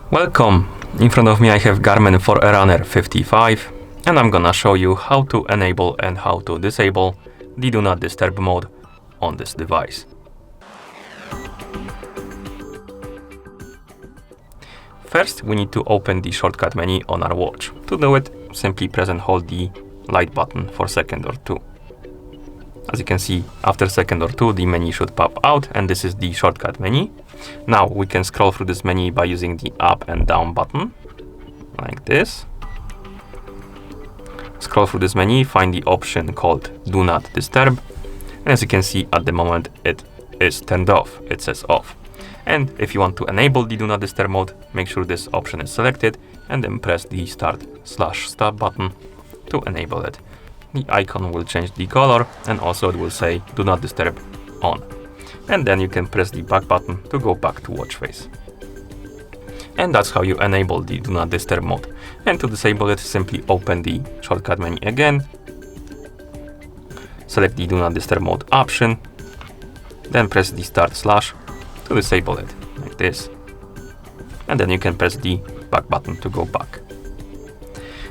Welcome! In front of me I have GARMIN Forerunner 55 and I'm gonna show you how to enable and how to disable the Do Not Disturb mode on this device. First, we need to open the shortcut menu on our watch. To do it, simply press and hold the light button for a second or two. As you can see, after a second or two, the menu should pop out, and this is the shortcut menu. Now we can scroll through this menu by using the up and down button, like this. Scroll through this menu, find the option called Do Not Disturb. And as you can see, at the moment it is turned off, it says off. And if you want to enable the Do Not Disturb mode, make sure this option is selected and then press the Start/Stop button to enable it. The icon will change the color and also it will say Do Not Disturb on. And then you can press the back button to go back to watch face. And that's how you enable the Do Not Disturb mode. And to disable it, simply open the shortcut menu again, select the Do Not Disturb mode option, then press the Start/ to disable it, like this. And then you can press the back button to go back.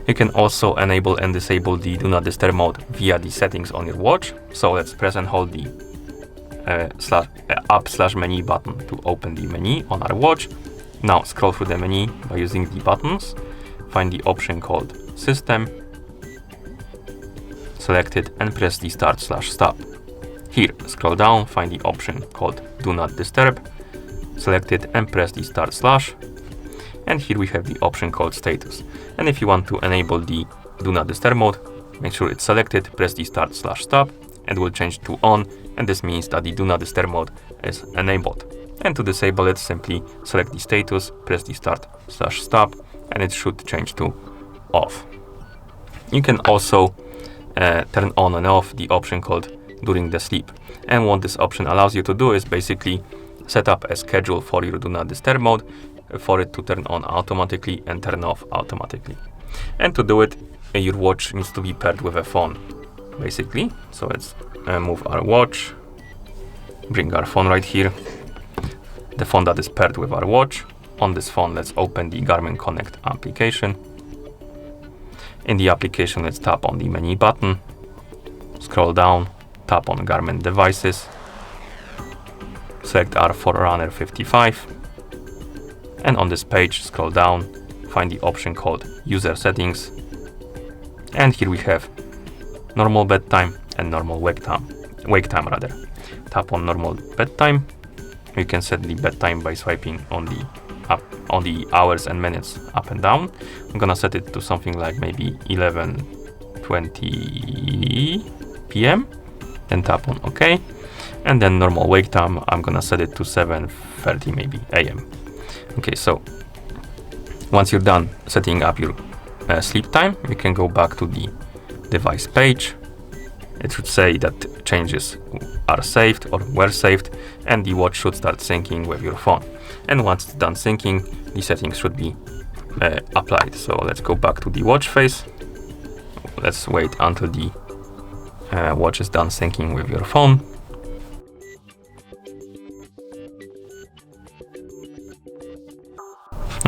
You can also enable and disable the Do Not Disturb mode via the settings on your watch. So let's press and hold the up/menu button to open the menu on our watch. Now scroll through the menu by using the buttons. Find the option called System, select it and press the Start/Stop. Here, scroll down, find the option called Do Not Disturb, select it and press the Start/. And here we have the option called Status. And if you want to enable the Do Not Disturb mode, make sure it's selected, press the Start/Stop, and it will change to on, and this means that the Do Not Disturb mode is enabled. And to disable it, simply select the status, press the Start/Stop, and it should change to off. You can also turn on and off the option called During the Sleep. And what this option allows you to do is basically set up a schedule for your Do Not Disturb mode, for it to turn on automatically and turn off automatically. And to do it, your watch needs to be paired with a phone, basically. So let's move our watch, bring our phone right here, the phone that is paired with our watch. On this phone, let's open the Garmin Connect application. In the application, let's tap on the menu button, scroll down, tap on Garmin devices, select our Forerunner 55, and on this page, scroll down, find the option called User Settings, and here we have normal bedtime and normal wake time. Tap on normal bedtime. You can set the bedtime by swiping on the hours and minutes up and down. I'm gonna set it to something like maybe 11:20 p.m. Then tap on OK. And then normal wake time, I'm gonna set it to 7:30 maybe a.m. Okay, so once you're done setting up your sleep time, you can go back to the device page. It should say that changes are saved or were saved, and the watch should start syncing with your phone. And once it's done syncing, the settings should be applied. So let's go back to the watch face. Let's wait until the watch is done syncing with your phone.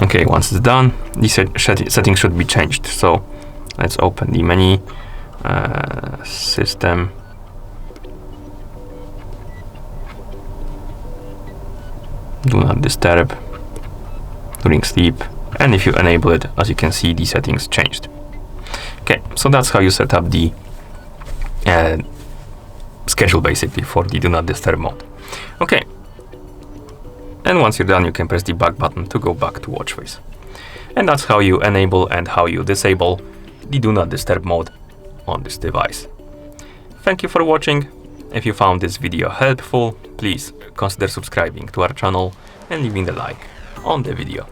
Okay, once it's done, the settings should be changed. So let's open the menu, System, Do Not Disturb during sleep, and if you enable it, as you can see, the settings changed. Okay, so that's how you set up the schedule basically for the Do Not Disturb mode. Okay. And once you're done, you can press the back button to go back to watch face. And that's how you enable and how you disable the Do Not Disturb mode on this device. Thank you for watching. If you found this video helpful, please consider subscribing to our channel and leaving a like on the video.